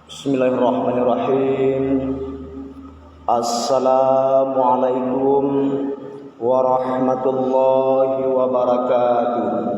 Bismillahirrahmanirrahim. Assalamualaikum warahmatullahi wabarakatuh.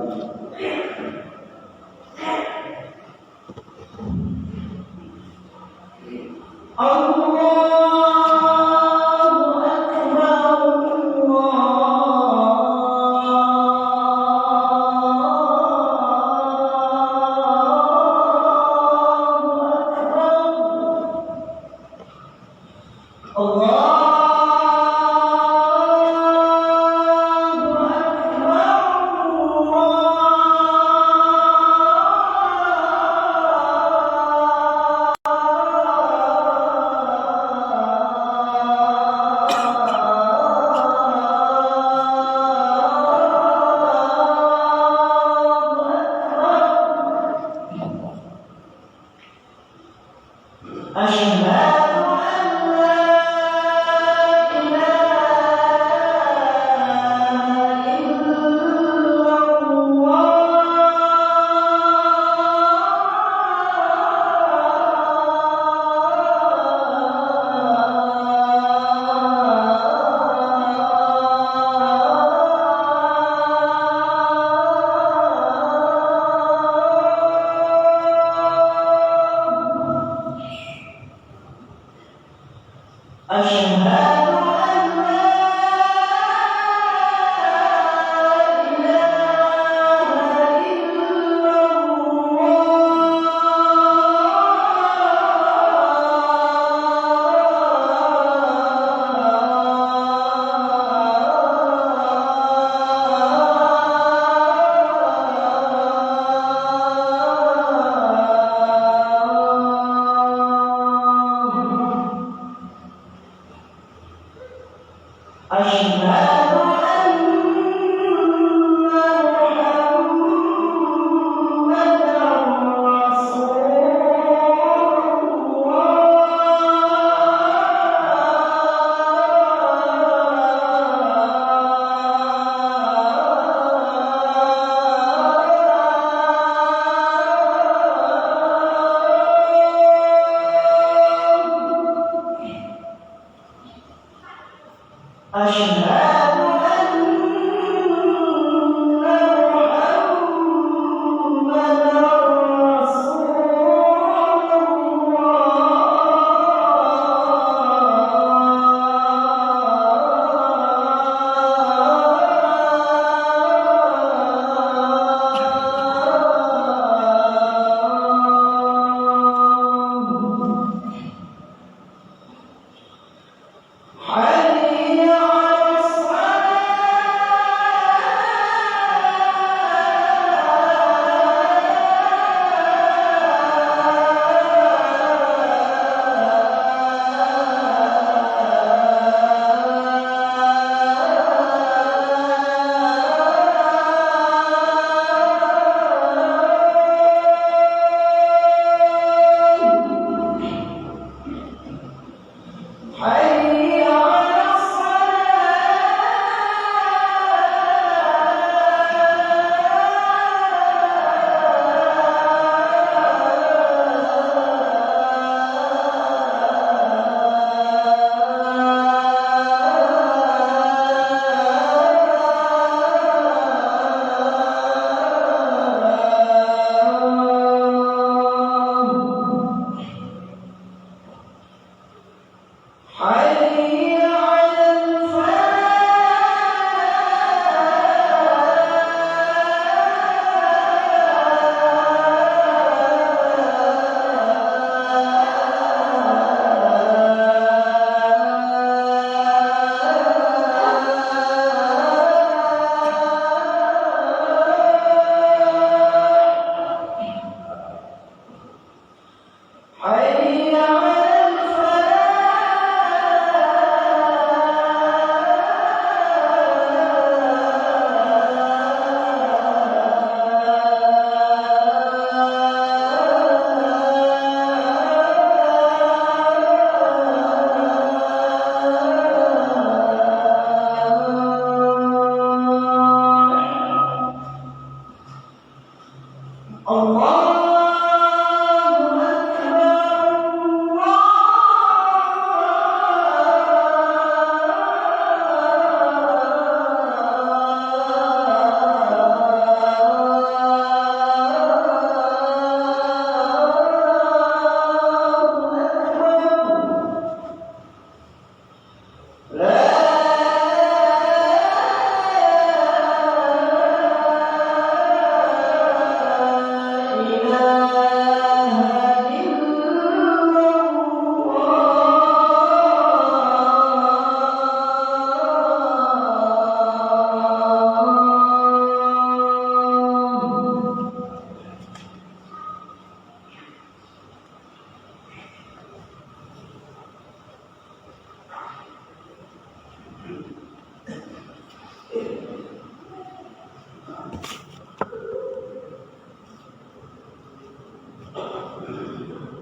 Allahu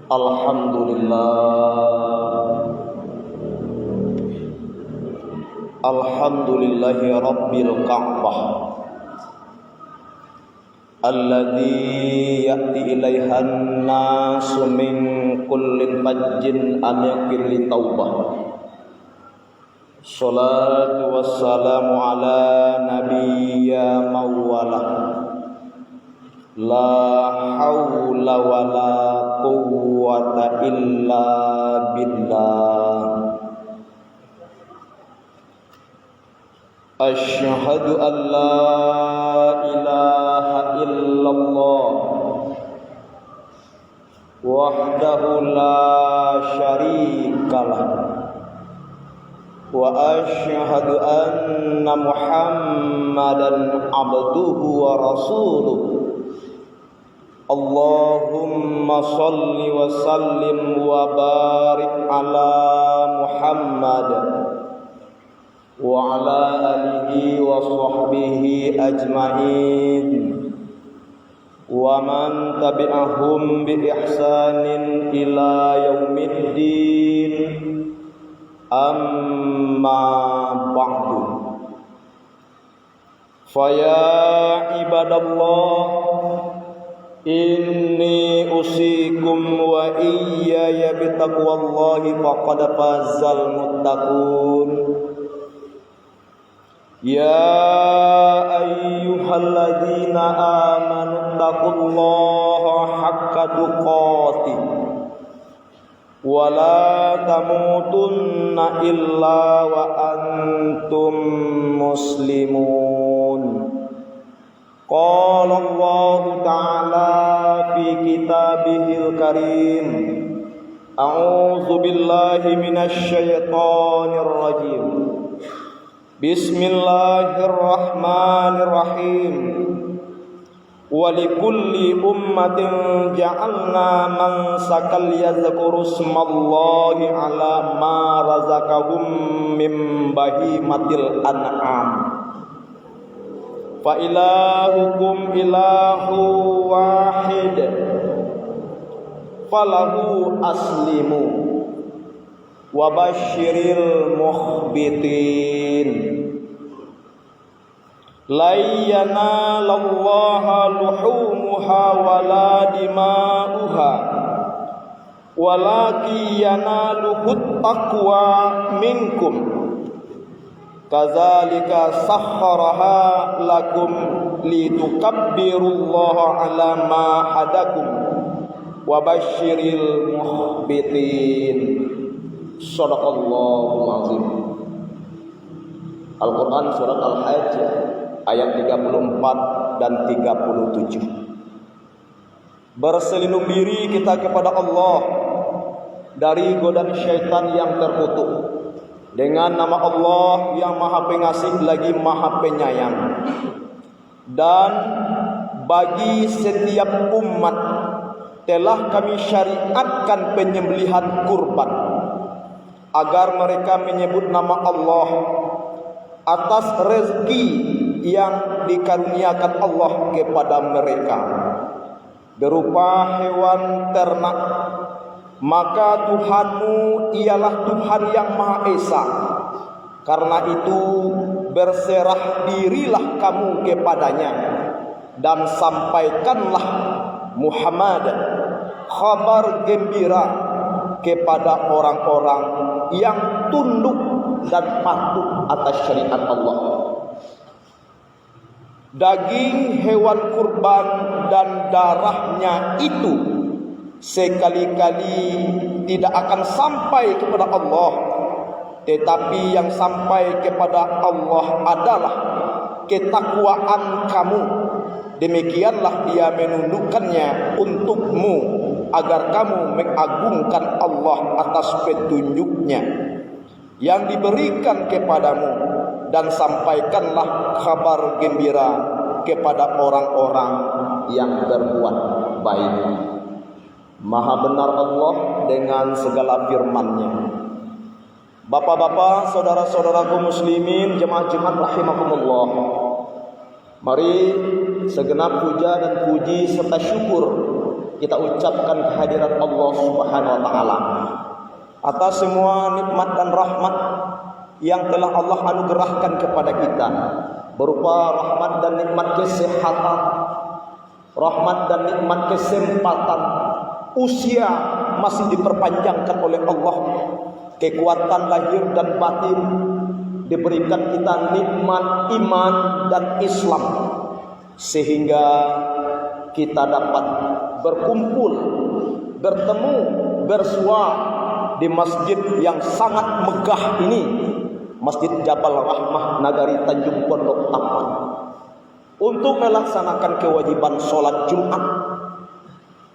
Alhamdulillahi Rabbil Ka'bah alladzi ya'ti ilaihan nasu min kullin fajjin amiqin li taubah. Salatu wassalamu ala nabiyya mawalah, la hawla wa la quwwata illa billah. Asyhadu an la ilaha illallah wahdahu la syarikalah, wa asyhadu anna Muhammadan abduhu wa rasuluh. Allahumma salli wa sallim wa barik ala Muhammad wa ala alihi wa sahbihi ajma'in wa man tabi'ahum bi ihsanin ila yaumiddin. Amma ba'du. Faya ibadallah, inni usikum wa iyaya bitaqwallahi faqad fazal muttaqun. Ya ayyuhalladzina amanu taqullaha haqqa tuqatih wa la tamutunna illa wa antum muslimun. Qala Allah ta'ala fi kitabihil karim, a'udzu billahi minasy syaithanir rajim. Bismillahirrahmanirrahim. Walikulli ummatin ja'alna mansakan yadhkuru ismallahi ala ma razaqahum min bahimatil an'am. Fa ilahukum ilahu wahid falahu aslimu wa basyiril mukhbitin. La yanalallaha luhumuha wala dima'uha walakin yanaluhut taqwa minkum. Kadzalika sakhkharaha lakum litukabbirullaha ala ma hadakum wa basyiril mukhbitin. Shadaqallahul azim. Al-Quran surat Al-Hajj ayat 34 dan 37. Berselindung diri kita kepada Allah dari godaan syaitan yang terkutuk dengan nama Allah yang Maha Pengasih lagi Maha Penyayang. Dan bagi setiap umat telah kami syariatkan penyembelihan kurban agar mereka menyebut nama Allah atas rezeki yang dikaruniakan Allah kepada mereka berupa hewan ternak. Maka Tuhanmu ialah Tuhan yang Maha Esa. Karena itu berserah dirilah kamu kepadanya dan sampaikanlah Muhammad kabar gembira kepada orang-orang yang tunduk dan patuh atas syariat Allah. Daging hewan kurban dan darahnya itu sekali-kali tidak akan sampai kepada Allah, tetapi yang sampai kepada Allah adalah ketakwaan kamu. Demikianlah Dia menundukkannya untukmu agar kamu mengagungkan Allah atas petunjuknya yang diberikan kepadamu, dan sampaikanlah kabar gembira kepada orang-orang yang berbuat baik. Maha benar Allah dengan segala firman-Nya. Bapak-bapak, saudara-saudaraku muslimin, jemaah Jumat rahimakumullah. Mari segenap puja dan puji serta syukur kita ucapkan kehadirat Allah Subhanahu wa taala atas semua nikmat dan rahmat yang telah Allah anugerahkan kepada kita, berupa rahmat dan nikmat kesehatan, rahmat dan nikmat kesempatan, usia masih diperpanjangkan oleh Allah, kekuatan lahir dan batin, diberikan kita nikmat iman dan Islam, sehingga kita dapat berkumpul, bertemu, bersua di masjid yang sangat megah ini, Masjid Jabal Rahmah Nagari Tanjung Pondok Tapan, untuk melaksanakan kewajiban sholat Jumat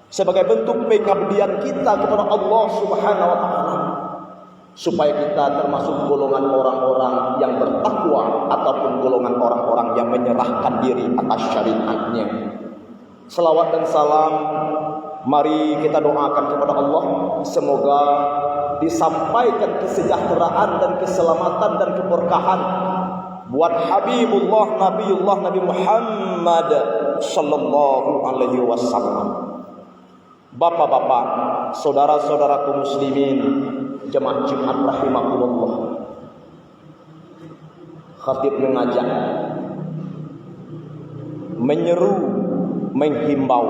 sebagai bentuk pengabdian kita kepada Allah Subhanahu wa taala, supaya kita termasuk golongan orang-orang yang bertakwa ataupun golongan orang-orang yang menyerahkan diri atas syariatnya. Selawat dan salam mari kita doakan kepada Allah, semoga disampaikan kesejahteraan dan keselamatan dan keberkahan buat Habibullah Nabiullah Nabi Muhammad sallallahu alaihi wasallam. Bapak-bapak, saudara-saudaraku muslimin, jemaah Jumat rahimakumullah. Khatib mengajak, menyeru, menghimbau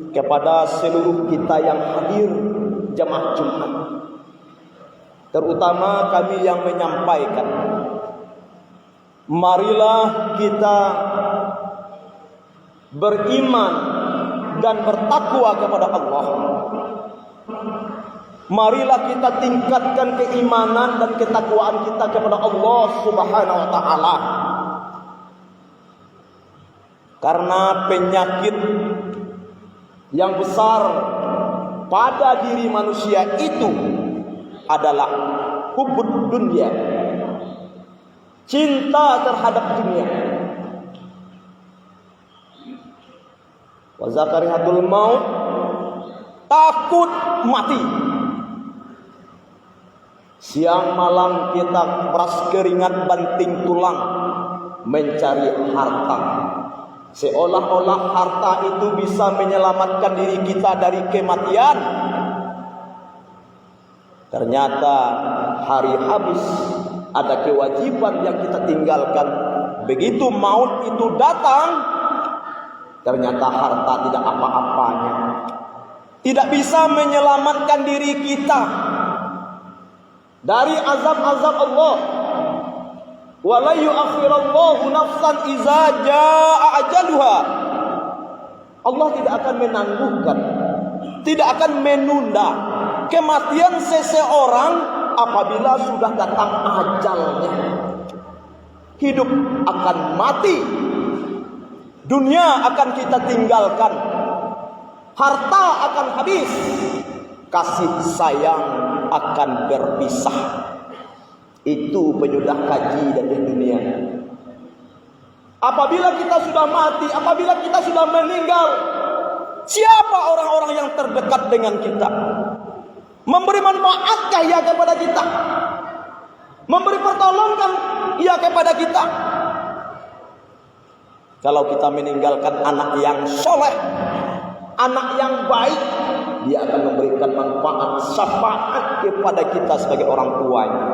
kepada seluruh kita yang hadir jemaah Jumat, terutama kami yang menyampaikan, marilah kita beriman dan bertakwa kepada Allah. Marilah kita tingkatkan keimanan dan ketakwaan kita kepada Allah Subhanahu wa taala. Karena penyakit yang besar pada diri manusia itu adalah hubbud dunya, cinta terhadap dunia. Wa zakarihatul maut, takut mati. Siang malam kita peras keringat banting tulang mencari harta, seolah-olah harta itu bisa menyelamatkan diri kita dari kematian. Ternyata hari habis, ada kewajiban yang kita tinggalkan. Begitu maut itu datang, ternyata harta tidak apa-apanya, tidak bisa menyelamatkan diri kita dari azab-azab Allah. Wala yu'akhirallahu nafsan iza jaa ajaluha. Allah tidak akan menangguhkan, tidak akan menunda kematian seseorang apabila sudah datang ajalnya. Hidup akan mati, dunia akan kita tinggalkan, harta akan habis, kasih sayang akan berpisah. Itu penyudah kaji dari dunia. Apabila kita sudah mati, apabila kita sudah meninggal, siapa orang-orang yang terdekat dengan kita? Memberi manfaatkah ia kepada kita? Memberi pertolongan ia kepada kita? Kalau kita meninggalkan anak yang soleh, anak yang baik, dia akan memberikan manfaat, syafaat kepada kita sebagai orang tuanya.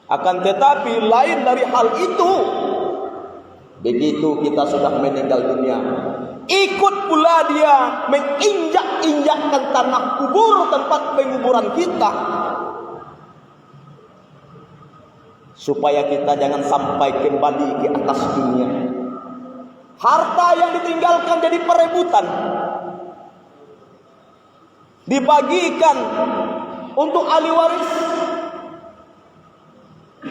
Akan tetapi lain dari hal itu, begitu kita sudah meninggal dunia, ikut pula dia menginjak-injakkan tanah kubur, tempat penguburan kita, supaya kita jangan sampai kembali ke atas dunia. Harta yang ditinggalkan jadi perebutan, dibagikan untuk ahli waris.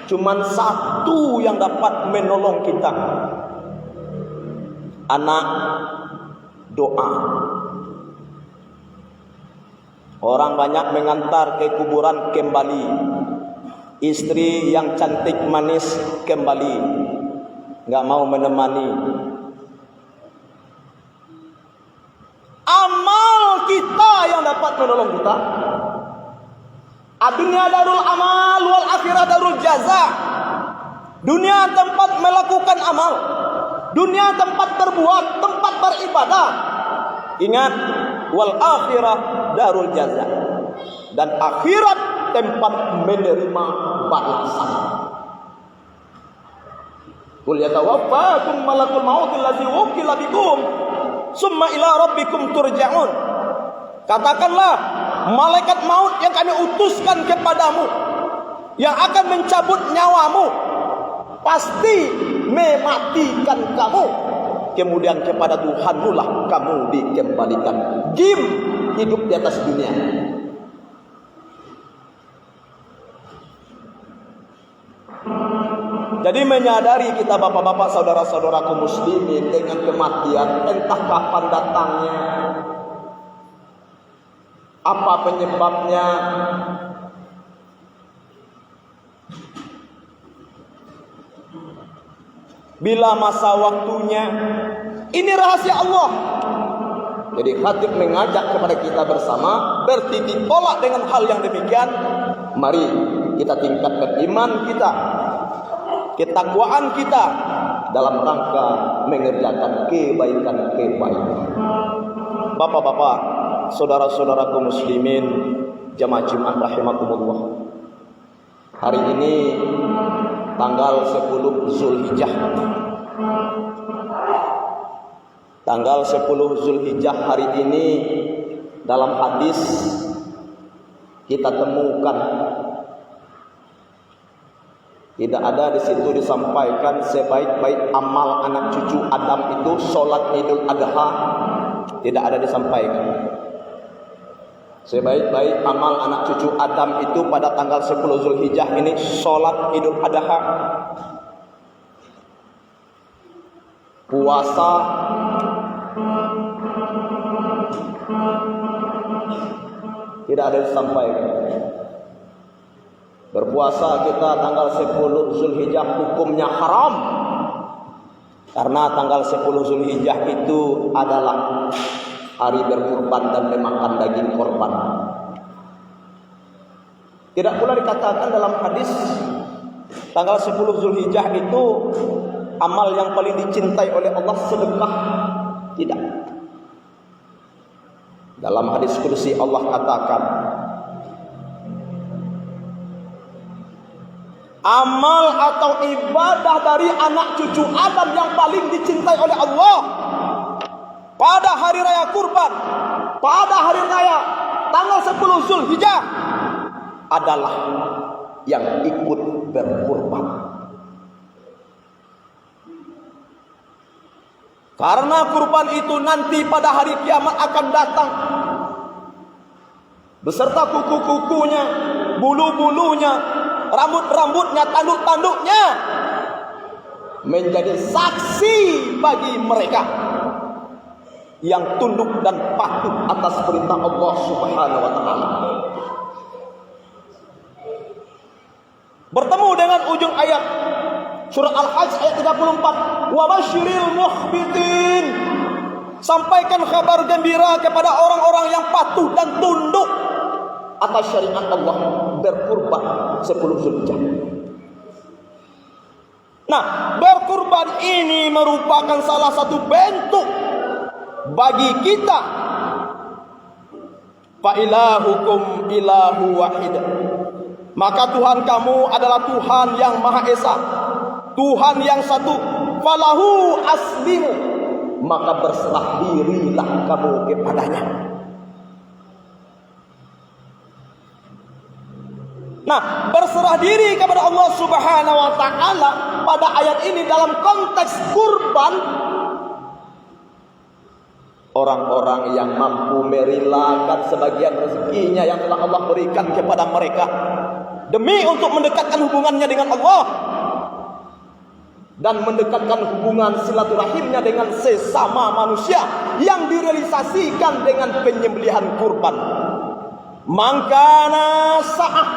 Cuman satu yang dapat menolong kita, anak doa. Orang banyak mengantar ke kuburan kembali, istri yang cantik manis kembali, nggak mau menemani. Amal kita yang dapat menolong kita. Dunia darul amal, wal akhirah darul jaza. Dunia tempat melakukan amal, dunia tempat berbuat, tempat beribadah. Ingat, wal akhirah darul jaza, dan akhirat tempat menerima balasan. Qul yatawaffakum malakul maut allazi wukila bikum summa ila rabbikum turja'un. Katakanlah, malaikat maut yang kami utuskan kepadamu, yang akan mencabut nyawamu, pasti mematikan kamu, kemudian kepada Tuhanmu lah kamu dikembalikan. Gim hidup di atas dunia. Jadi menyadari kita bapak-bapak, saudara-saudaraku muslimin, dengan kematian entah kapan datangnya, apa penyebabnya, bila masa waktunya, ini rahasia Allah. Jadi khatib mengajak kepada kita bersama bertitik tolak dengan hal yang demikian. Mari kita tingkatkan iman kita, ketakwaan kita dalam rangka mengerjakan kebaikan-kebaikan. Bapak-bapak, saudara-saudaraku muslimin, jamaah Jumat rahimakumullah. Hari ini tanggal 10 Zulhijjah. Tanggal 10 Zulhijjah hari ini dalam hadis kita temukan, tidak ada di situ disampaikan sebaik-baik amal anak cucu Adam itu sholat Idul Adha. Tidak ada disampaikan. Sebaik-baik amal anak cucu Adam itu pada tanggal 10 Zulhijjah ini sholat Idul Adha, puasa, tidak ada disampaikan. Berpuasa kita tanggal 10 Zulhijjah hukumnya haram, karena tanggal 10 Zulhijjah itu adalah hari berkurban dan memakan daging korban. Tidak pula dikatakan dalam hadis tanggal 10 Zulhijjah itu amal yang paling dicintai oleh Allah sedekah. Tidak. Dalam hadis qudsi Allah katakan, amal atau ibadah dari anak cucu Adam yang paling dicintai oleh Allah pada hari raya kurban, pada hari raya tanggal 10 Zulhijjah adalah yang ikut berkurban. Karena kurban itu nanti pada hari kiamat akan datang beserta kuku-kukunya, bulu-bulunya, rambut-rambutnya, tanduk-tanduknya, menjadi saksi bagi mereka yang tunduk dan patuh atas perintah Allah Subhanahu wa taala. Bertemu dengan ujung ayat surah Al-Hajj ayat 34, wa basyiril mukhbitin. Sampaikan kabar gembira kepada orang-orang yang patuh dan tunduk atas syariat Allah berkurban 10 Zulhijjah. Nah, berkurban ini merupakan salah satu bentuk bagi kita, fa ilahukum ilahu wahid, maka Tuhan kamu adalah Tuhan yang Maha Esa, Tuhan yang satu. Falahu aslimu, maka berserah dirilah kamu kepadanya. Nah, berserah diri kepada Allah Subhanahu wa taala pada ayat ini dalam konteks kurban, orang-orang yang mampu merelakan sebagian rezekinya yang telah Allah berikan kepada mereka demi untuk mendekatkan hubungannya dengan Allah dan mendekatkan hubungan silaturahimnya dengan sesama manusia yang direalisasikan dengan penyembelihan kurban. Mangkana sa'ah,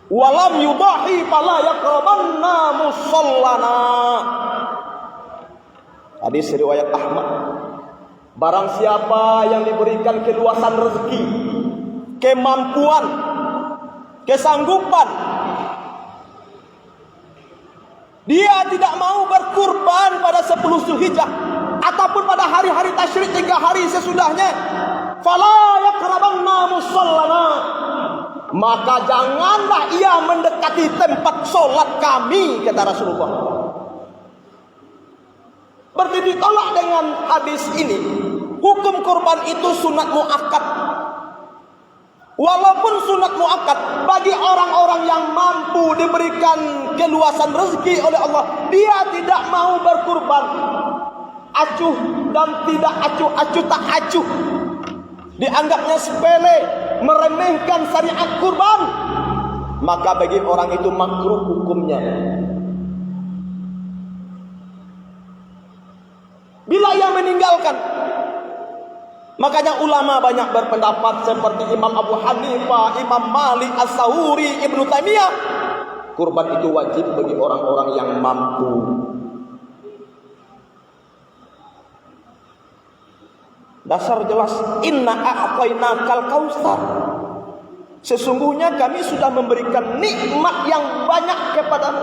walam yudahi fala yaqrabanna musallana. Hadis riwayat Ahmad. Barang siapa yang diberikan keluasan rezeki, kemampuan, kesanggupan Dia tidak mau berkurban pada 10 Zulhijjah ataupun pada hari-hari tasyrik 3 hari sesudahnya. Fala yaqrabanna musallana, maka janganlah ia mendekati tempat solat kami, kata Rasulullah. Berarti ditolak dengan hadis ini. Hukum kurban itu sunat muakkad. Walaupun sunat muakkad, bagi orang-orang yang mampu diberikan keluasan rezeki oleh Allah, dia tidak mau berkurban. Acuh dan tidak acuh tak acuh, dianggapnya sepele, meremehkan syariat kurban, maka bagi orang itu makruh hukumnya. Bila ia meninggalkan, makanya ulama banyak berpendapat seperti Imam Abu Hanifah, Imam Malik, As-Sahuri, Ibnu Taimiyah, kurban itu wajib bagi orang-orang yang mampu. Dasar jelas, inna a'tainakal kautsar. Sesungguhnya kami sudah memberikan nikmat yang banyak kepadamu.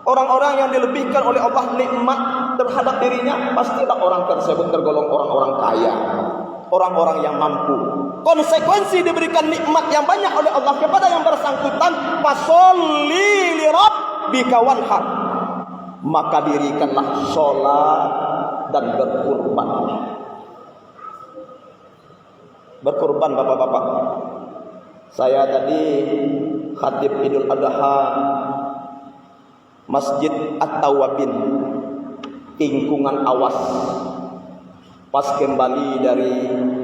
Orang-orang yang dilebihkan oleh Allah nikmat terhadap dirinya, pastilah orang tersebut tergolong orang-orang kaya, orang-orang yang mampu. Konsekuensi diberikan nikmat yang banyak oleh Allah kepada yang bersangkutan, fasholli li rabbika wanhar, maka dirikanlah sholat dan berkurban. Berkurban bapak-bapak. Saya tadi khatib Idul Adha Masjid At-Tawabin, Tingkungan Awas. Pas kembali dari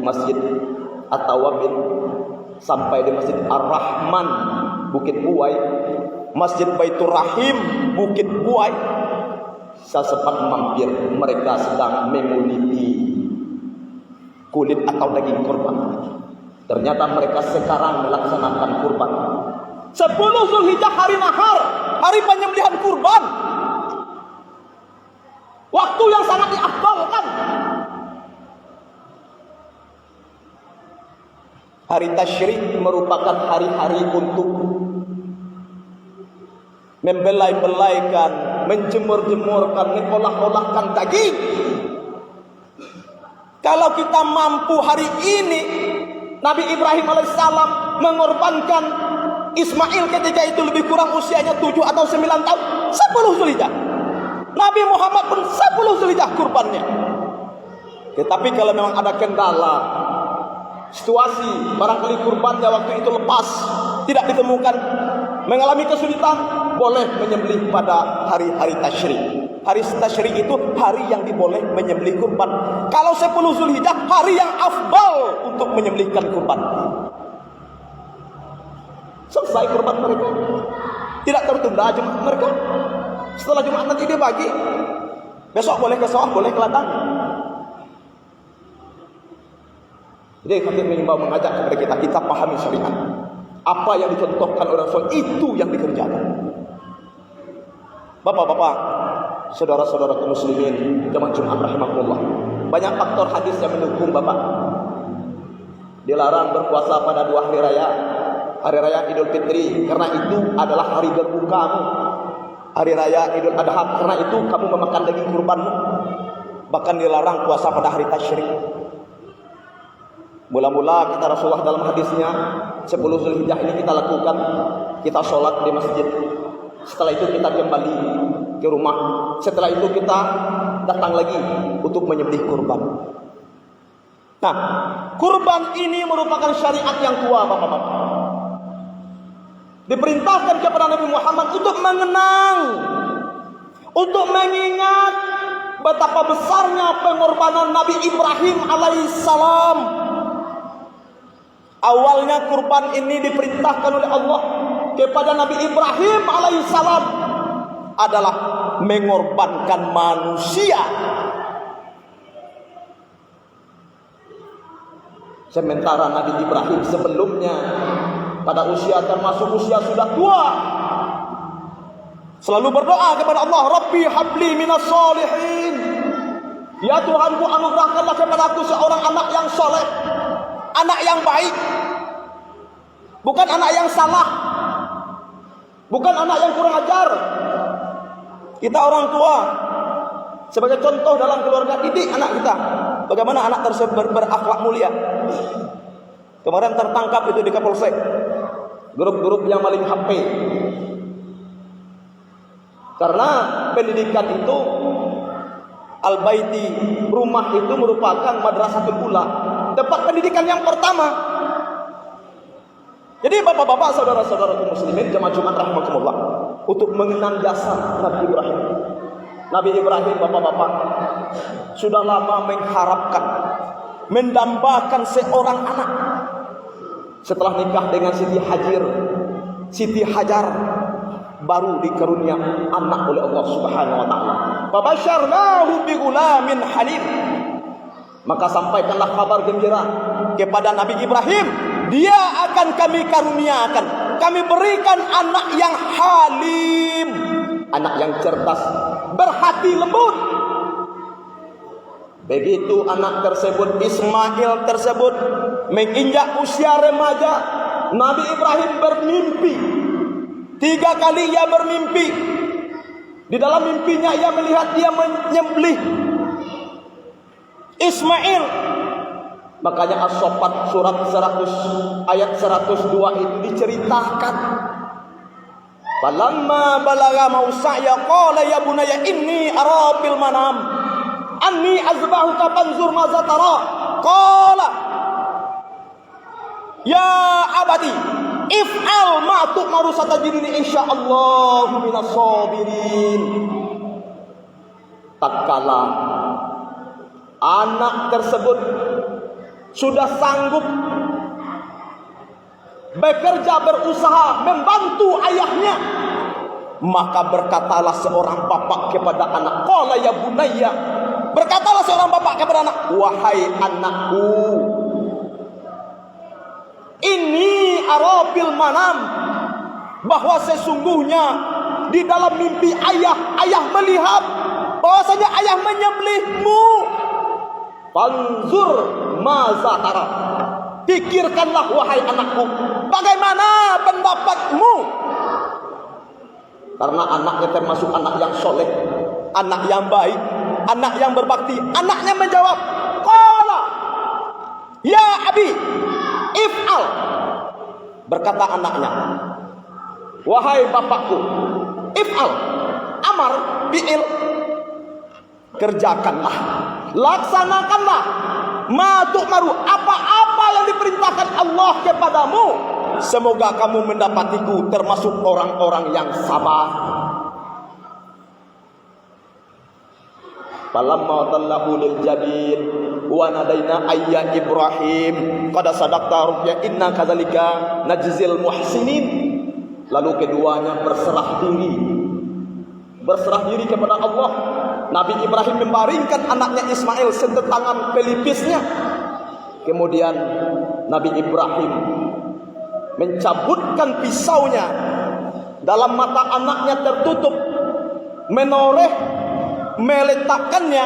Masjid At-Tawabin sampai di Masjid Ar-Rahman Bukit Buai, Masjid Baitur Rahim Bukit Buai, saya sempat mampir. Mereka sedang menguliti kulit atau daging kurban. Ternyata mereka sekarang melaksanakan kurban. 10 Zulhijjah hari nahar, hari penyembelihan kurban, waktu yang sangat diafdalkan. Hari tasyrik merupakan hari-hari untuk membelai-belaikan, menjemur-jemurkan, mengolah-olahkan daging. Kalau kita mampu hari ini, Nabi Ibrahim alaihissalam mengorbankan Ismail ketika itu lebih kurang usianya 7 atau 9 tahun, 10 Zulhijjah. Nabi Muhammad pun 10 Zulhijjah kurbannya. Tetapi kalau memang ada kendala, situasi, barangkali kurbannya waktu itu lepas, tidak ditemukan, mengalami kesulitan, boleh menyembelih pada hari-hari tasyrik. Hari tasyrik itu hari yang diboleh menyembelih kurban. Kalau 10 Zulhijjah, hari yang afdal untuk menyembelihkan kurban. Selesai kurban mereka, tidak tertunda Jumat mereka. Setelah Jumat nanti dia bagi. Besok boleh ke sawah, boleh ke ladang. Jadi kami mengimbau, mengajak kepada kita pahami syariat. Apa yang dicontohkan oleh Rasul itu yang dikerjakan. Bapak-bapak, saudara-saudara kaum muslimin, jemaah Jumat rahimahullah, banyak faktor hadis yang mendukung Bapak dilarang berpuasa pada 2 hari raya. Hari raya Idul Fitri, karena itu adalah hari berbukamu. Hari raya Idul Adha, karena itu kamu memakan daging kurbanmu. Bahkan dilarang puasa pada hari tasyrik. Mula-mula kata Rasulullah dalam hadisnya, 10 Zulhijjah ini kita lakukan, kita sholat di masjid. Setelah itu kita kembali ke rumah. Setelah itu kita datang lagi untuk menyembelih kurban. Nah, kurban ini merupakan syariat yang tua, bapak-bapak. Diperintahkan kepada Nabi Muhammad untuk mengenang, untuk mengingat betapa besarnya pengorbanan Nabi Ibrahim alaihissalam. Awalnya kurban ini diperintahkan oleh Allah kepada Nabi Ibrahim alaihissalam adalah mengorbankan manusia. Sementara Nabi Ibrahim sebelumnya pada usia termasuk usia sudah tua, selalu berdoa kepada Allah, Rabbi habli minas solihin. Ya Tuhanku, anugerahkanlah kepadaku seorang anak yang soleh, anak yang baik, bukan anak yang salah, bukan anak yang kurang ajar, Kita orang tua sebagai contoh dalam keluarga, didik anak kita bagaimana anak tersebut berakhlak mulia. Kemarin tertangkap itu di Kapolsek grup-grup yang maling HP. Karena pendidikan itu Al-Baiti, rumah itu merupakan madrasatul ula, tempat pendidikan yang pertama. Jadi bapak-bapak, saudara-saudara muslimin jemaah Jumat rahimakumullah, untuk mengenang jasa Nabi Ibrahim. Nabi Ibrahim, bapak-bapak, sudah lama mengharapkan, mendambakan seorang anak. Setelah nikah dengan Siti Hajar, baru dikarunia anak oleh Allah Subhanahu wa taala. Fabasyarnahu bighulamin halim. Maka sampaikanlah kabar gembira kepada Nabi Ibrahim, dia akan kami karuniakan, kami berikan anak yang halim, anak yang cerdas, berhati lembut. Begitu anak tersebut, Ismail tersebut, menginjak usia remaja, Nabi Ibrahim bermimpi. 3 kali ia bermimpi. Di dalam mimpinya ia melihat dia menyembelih Ismail. Makanya As-Saffat surat 100 ayat 102 itu diceritakan. Falamma balagha mausaya qala ya bunayya inni ara fil manam anni azbahuka fanzur ma tara. Qala ya abadi if'al ma tu'maru satajiduni insyaallah minas sabirin. Tatkala anak tersebut sudah sanggup bekerja, berusaha, membantu ayahnya, maka berkatalah seorang bapak kepada anak, qala ya bunayya, berkatalah seorang bapak kepada anak, wahai anakku, ini arafil manam, bahwa sesungguhnya di dalam mimpi ayah melihat bahwasanya ayah menyembelihmu. Fanzur maza tara, pikirkanlah wahai anakku, bagaimana pendapatmu? Karena anaknya termasuk anak yang soleh, anak yang baik, anak yang berbakti. Anaknya menjawab, qala ya abi if'al. Berkata anaknya, wahai bapakku, if'al, amar bi'il, kerjakanlah, laksanakanlah, ma tu'maru, apa-apa yang diperintahkan Allah kepadamu. Semoga kamu mendapatiku termasuk orang-orang yang sabar. Falamma tallahu lil jabin wa nadaina ayya Ibrahim qad sadaqta ruqya inna kadzalika najzil muhsinin. Lalu keduanya berserah diri kepada Allah. Nabi Ibrahim membaringkan anaknya Ismail setetangan pelipisnya. Kemudian Nabi Ibrahim mencabutkan pisaunya, dalam mata anaknya tertutup, menoreh, meletakkannya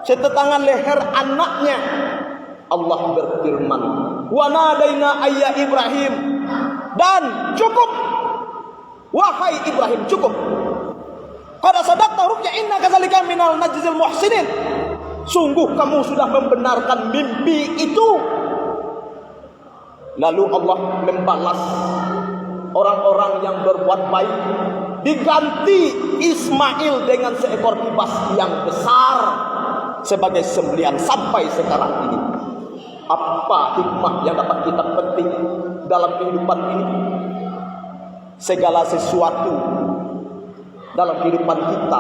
setetangan leher anaknya. Allah berfirman, wa nadaina ayya Ibrahim, dan cukup wahai Ibrahim, cukup. Qad sadaqta ruqya inna kadzalika minal najzil muhsinin. Sungguh kamu sudah membenarkan mimpi itu. Lalu Allah membalas orang-orang yang berbuat baik, diganti Ismail dengan seekor kibas yang besar sebagai sembelihan sampai sekarang ini. Apa hikmah yang dapat kita petik dalam kehidupan ini? Segala sesuatu dalam kehidupan kita,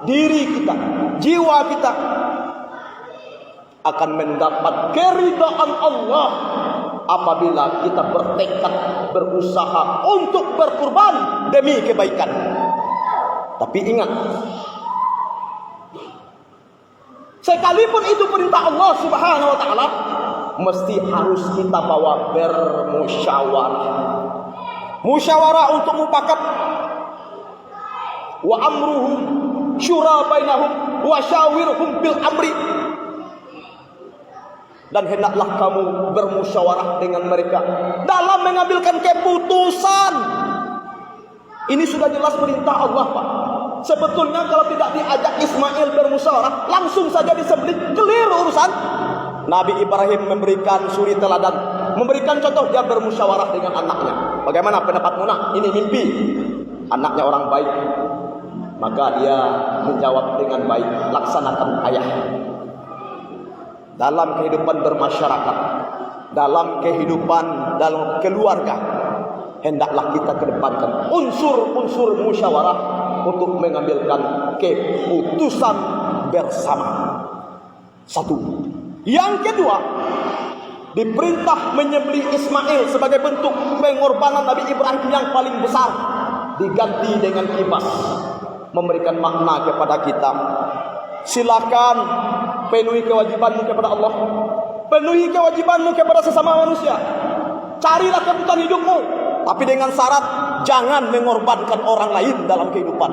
diri kita, jiwa kita akan mendapat keridhaan Allah apabila kita bertekad, berusaha untuk berkorban demi kebaikan. Tapi ingat, sekalipun itu perintah Allah Subhanahu wa taala, mesti harus kita bawa bermusyawarah. Musyawarah untuk mufakat. Wa amruhum syura bainahum wa syawirhum bil amri. Dan hendaklah kamu bermusyawarah dengan mereka dalam mengambilkan keputusan. Ini sudah jelas perintah Allah, Pak. Sebetulnya kalau tidak diajak Ismail bermusyawarah, langsung saja disembelih, clear urusan. Nabi Ibrahim memberikan suri teladan, memberikan contoh, dia bermusyawarah dengan anaknya. Bagaimana pendapatmu nak? Ini mimpi. Anaknya orang baik, maka dia menjawab dengan baik, laksanakan ayah. Dalam kehidupan bermasyarakat, dalam kehidupan dalam keluarga, hendaklah kita kedepankan unsur-unsur musyawarah untuk mengambilkan keputusan bersama. Satu. Yang kedua, diperintah menyembelih Ismail sebagai bentuk pengorbanan Nabi Ibrahim yang paling besar, diganti dengan kibas, memberikan makna kepada kita. Silakan penuhi kewajibanmu kepada Allah, penuhi kewajibanmu kepada sesama manusia, carilah kebutuhan hidupmu, tapi dengan syarat jangan mengorbankan orang lain dalam kehidupan.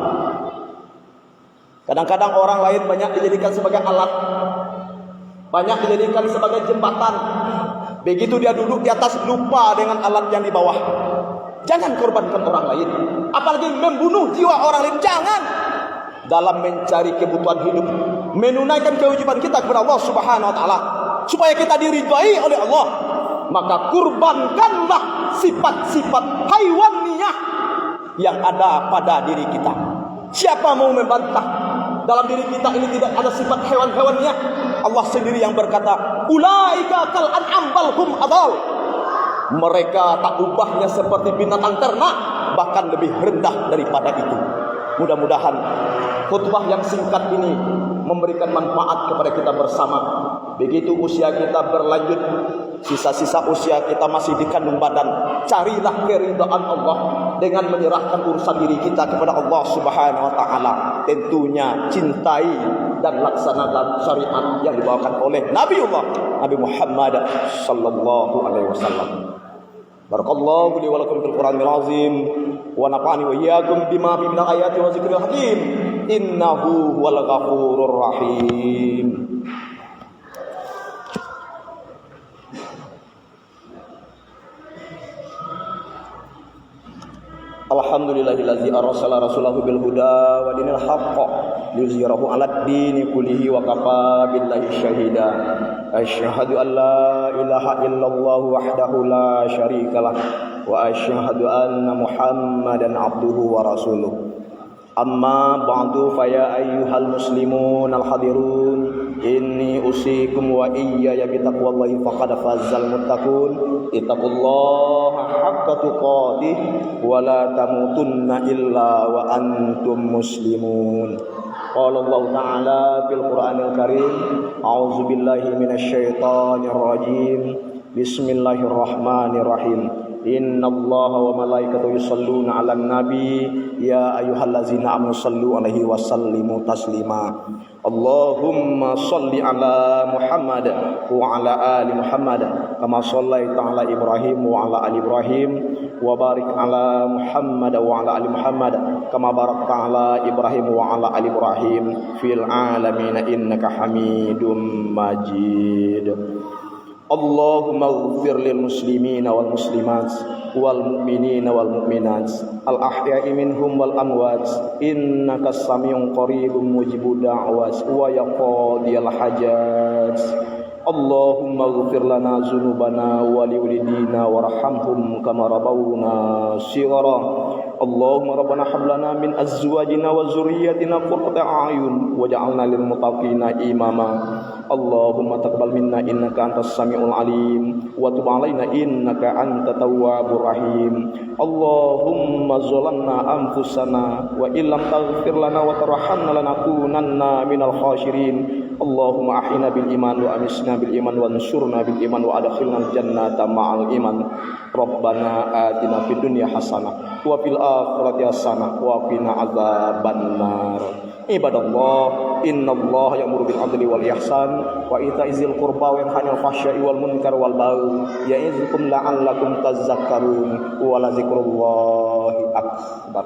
Kadang-kadang orang lain banyak dijadikan sebagai alat, banyak dijadikan sebagai jembatan. Begitu dia duduk di atas, lupa dengan alat yang di bawah. Jangan korbankan orang lain, apalagi membunuh jiwa orang lain. Jangan. Dalam mencari kebutuhan hidup, menunaikan kewajiban kita kepada Allah Subhanahu wa taala, supaya kita diridhai oleh Allah, maka kurbankanlah sifat-sifat haiwaniyah yang ada pada diri kita. Siapa mau membantah dalam diri kita ini tidak ada sifat hewan-hewaniyah? Allah sendiri yang berkata, ulaika kal an'am bal hum adall. Mereka tak ubahnya seperti binatang ternak, bahkan lebih rendah daripada itu. Mudah-mudahan khutbah yang singkat ini memberikan manfaat kepada kita bersama. Begitu usia kita berlanjut, sisa-sisa usia kita masih di kandung badan, carilah keridhaan Allah dengan menyerahkan urusan diri kita kepada Allah Subhanahu wa taala. Tentunya cintai dan laksanakan syariat yang dibawakan oleh Nabi Muhammad sallallahu alaihi wasallam. Barakallahu li wa lakum fil Qur'anil azim wa nafa'ani wa iyyakum bima fi minal ayati wa zikril hakim. Innahu huwal ghafurur rahim. Alhamdulillahillazi arsala rasulahu bil huda wa dinil haqq liyuzhirahu 'alad dini kullihi wa kafa billahi syahida. Asyhadu an la ilaha illallah wahdahu la syarikalah wa asyhadu anna Muhammadan 'abduhu wa rasuluh. Amma ba'du fa ya ayyuhal muslimun al hadirun, inni usikum wa iyaya bi taqwallahi faqad fazal muttaqun. Ittaqullaha haqqa tuqatih wa la tamutunna illa wa antum muslimun. Qala Allah Ta'ala fil Qur'anil Karim, a'udzu billahi minasy syaithanir rajim. Bismillahirrahmanirrahim. Innallaha wa malaikatahu yusholluna 'alan nabi ya ayyuhallazina amanu shallu 'alaihi wa sallimu taslima. Allahumma shalli 'ala Muhammad wa 'ala ali Muhammad kama shallaita 'ala Ibrahim wa 'ala ali Ibrahim wa barik 'ala Muhammad wa 'ala ali Muhammad kama barakta 'ala Ibrahim wa 'ala ali Ibrahim fil 'alamin innaka Hamidum Majid. Allahumma ighfir lil muslimina wal muslimat wal mu'minina wal mu'minat al ahya'i minhum wal amwat innaka samiun qaribun mujibud da'wat wa yaqdiyal hajat. Allahumma ighfir lana dzunubana wa liwalidina warhamhum kama rabbawna shighara. Allahumma rabbana hab lana min azwajina wa dzurriyyatina qurrata a'yun waj'alna lil muttaqina imama. Allahumma taqabbal minna innaka antas samiul alim wa tub 'alaina innaka antat tawwabur rahim. Allahumma zalamna anfusana wa illam taghfir lana wa tarhamna lanakunanna minal khasirin. Allahumma ahyina bil iman wa amisna bil iman wa ansurna bil iman wa adkhilna al jannata ma'al iman. Rabbana atina fid dunya hasanah wa fil akhirati hasanah wa qina adzabannar. Ibadallah, innallaha ya'muru bil 'adli wal ihsan wa ita'izil qurba wa yanha 'anil fahsya'i wal munkar wal baghi ya'izukum la'allakum tadhakkarun wa la dzikrullahi akbar.